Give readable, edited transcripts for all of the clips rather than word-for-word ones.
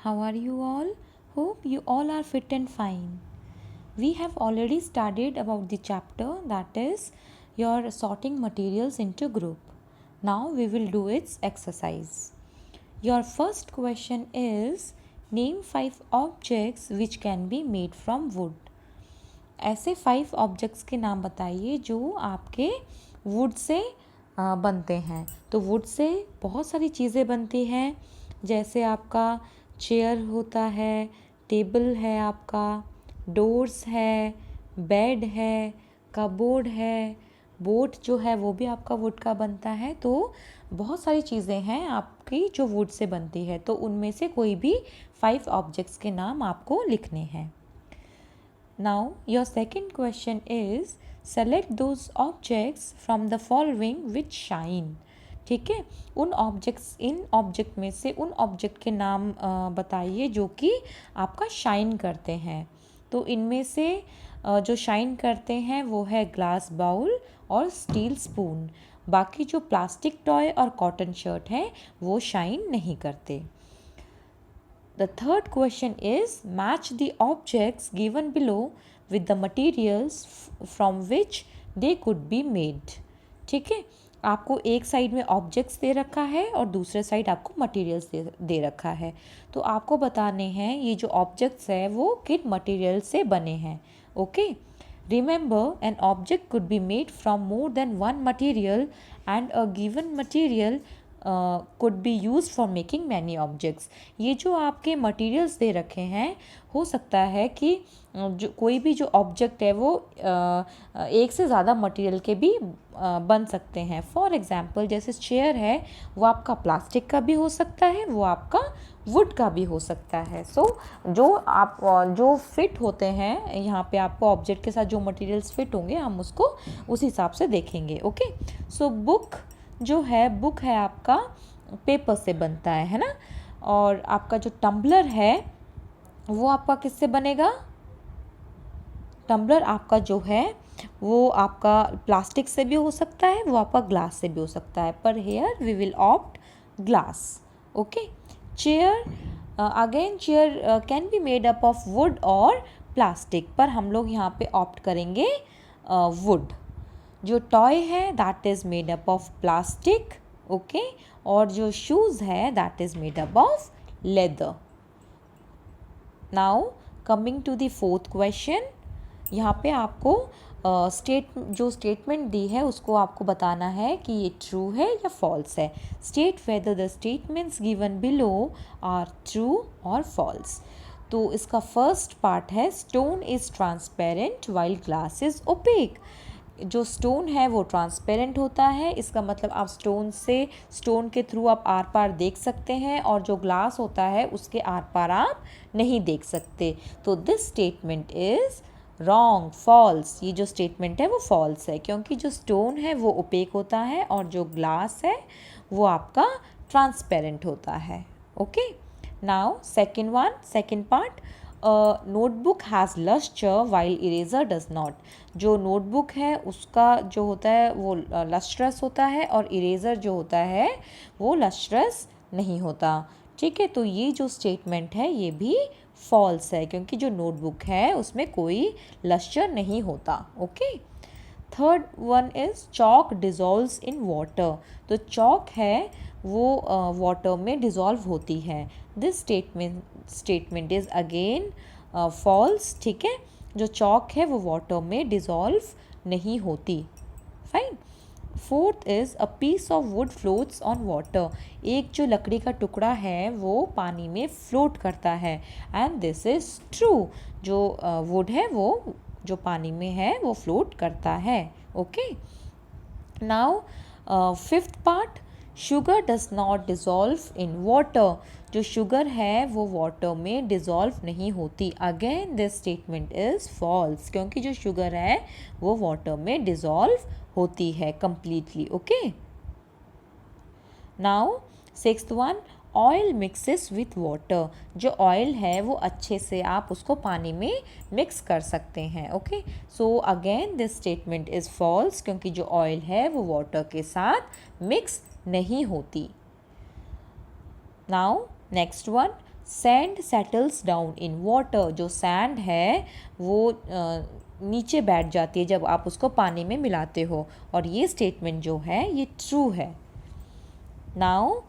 How are you all? Hope you all are fit and fine. We have already studied about the chapter that is your sorting materials into group. Now we will do its exercise. Your first question is name 5 objects which can be made from wood. ऐसे 5 objects के नाम बताइए जो आपके would say बनते हैं। तो would say बहुत सारी चीज़ें बनती हैं, जैसे आपका चेयर होता है, टेबल है आपका, डोर्स है, बेड है, कबोर्ड है, बोट जो है वो भी आपका वुड का बनता है। तो बहुत सारी चीज़ें हैं आपकी जो वुड से बनती है। तो उनमें से कोई भी 5 ऑब्जेक्ट्स के नाम आपको लिखने हैं। Now your second question is select those objects from the following which shine. ठीक है, इन ऑब्जेक्ट में से उन ऑब्जेक्ट के नाम बताइए जो कि आपका शाइन करते हैं। तो इनमें से जो शाइन करते हैं वो है ग्लास बाउल और स्टील स्पून। बाकी जो प्लास्टिक टॉय और कॉटन शर्ट है वो शाइन नहीं करते। The third question is match the objects given below with the materials from which they could be made. ठीक है, आपको एक साइड में ऑब्जेक्ट्स दे रखा है और दूसरे साइड आपको मटेरियल्स दे रखा है। तो आपको बताने हैं ये जो ऑब्जेक्ट्स है वो किन मटेरियल से बने हैं। Okay, remember an object could be made from more than one material and a given material could be used for making many objects. ये जो आपके मटेरियल्स दे रखे हैं हो सकता है कि जो कोई भी जो ऑब्जेक्ट है वो एक से ज़्यादा मटेरियल के भी बन सकते हैं। फॉर एग्जांपल जैसे चेयर है वो आपका प्लास्टिक का भी हो सकता है, वो आपका वुड का भी हो सकता है। जो फिट होते हैं यहाँ पे आपको ऑब्जेक्ट के साथ जो मटेरियल्स फिट होंगे हम उसको उस हिसाब से देखेंगे। ओके, सो बुक है आपका पेपर से बनता है ना। और आपका जो टम्बलर है वो आपका किससे बनेगा? टम्बलर आपका जो है वो आपका प्लास्टिक से भी हो सकता है, वो आपका ग्लास से भी हो सकता है, पर here we will opt glass. Okay, chair again chair can be made up of wood और प्लास्टिक, पर हम लोग यहाँ पे ऑप्ट करेंगे वुड। जो टॉय है that is made up of plastic. Okay, और जो शूज़ है that is made up of leather. Now coming to the fourth question, यहाँ पे आपको जो स्टेटमेंट दी है उसको आपको बताना है कि ये ट्रू है या फॉल्स है। State whether the statements given below are true और फॉल्स। तो इसका फर्स्ट पार्ट है stone is transparent while glass is opaque. जो स्टोन है वो ट्रांसपेरेंट होता है, इसका मतलब आप स्टोन के थ्रू आप आर पार देख सकते हैं, और जो ग्लास होता है उसके आर पार आप नहीं देख सकते। तो this statement is wrong, false. ये जो स्टेटमेंट है वो फॉल्स है, क्योंकि जो स्टोन है वो ओपेक होता है और जो ग्लास है वो आपका ट्रांसपेरेंट होता है। Okay, now second part, notebook has lustre while eraser does not. जो नोटबुक है उसका जो होता है वो लस्ट्रस होता है और इरेज़र जो होता है वो लस्ट्रस नहीं होता। ठीक है, तो ये जो स्टेटमेंट है ये भी फॉल्स है, क्योंकि जो नोटबुक है उसमें कोई लस्टर नहीं होता। Okay, third one is chalk dissolves in water. तो चॉक है वो वाटर में डिज़ोल्व होती है। This statement is again false. ठीक है, जो चॉक है वो वाटर में डिज़ोल्व नहीं होती। Fine. Fourth is a piece of wood floats on water. एक जो लकड़ी का टुकड़ा है वो पानी में फ्लोट करता है, एंड दिस इज़ ट्रू। जो वुड है वो जो पानी में है वो फ्लोट करता है। Okay, now fifth part, sugar does not dissolve in water. जो शुगर है वो वाटर में डिज़ोल्व नहीं होती। Again this statement is false, क्योंकि जो शुगर है वो वाटर में डिज़ोल्व होती है completely. Okay, now sixth one, oil mixes with water. जो ऑयल है वो अच्छे से आप उसको पानी में मिक्स कर सकते हैं। Okay, so again this statement is false, क्योंकि जो ऑयल है वो वाटर के साथ मिक्स नहीं होती। Now next one, sand settles down in water, जो सैंड है वो नीचे बैठ जाती है जब आप उसको पानी में मिलाते हो, और ये स्टेटमेंट जो है ये ट्रू है। Now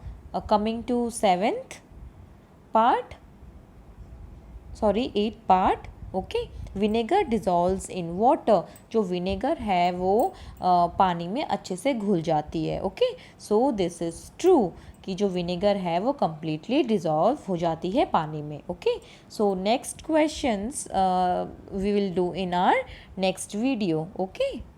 coming to eighth part. Okay, vinegar dissolves in water, जो विनेगर है वो पानी में अच्छे से घुल जाती है। Okay, so this is true कि जो विनेगर है वो कम्प्लीटली डिज़ोल्व हो जाती है पानी में। Okay, so next questions we will do in our next video. Okay.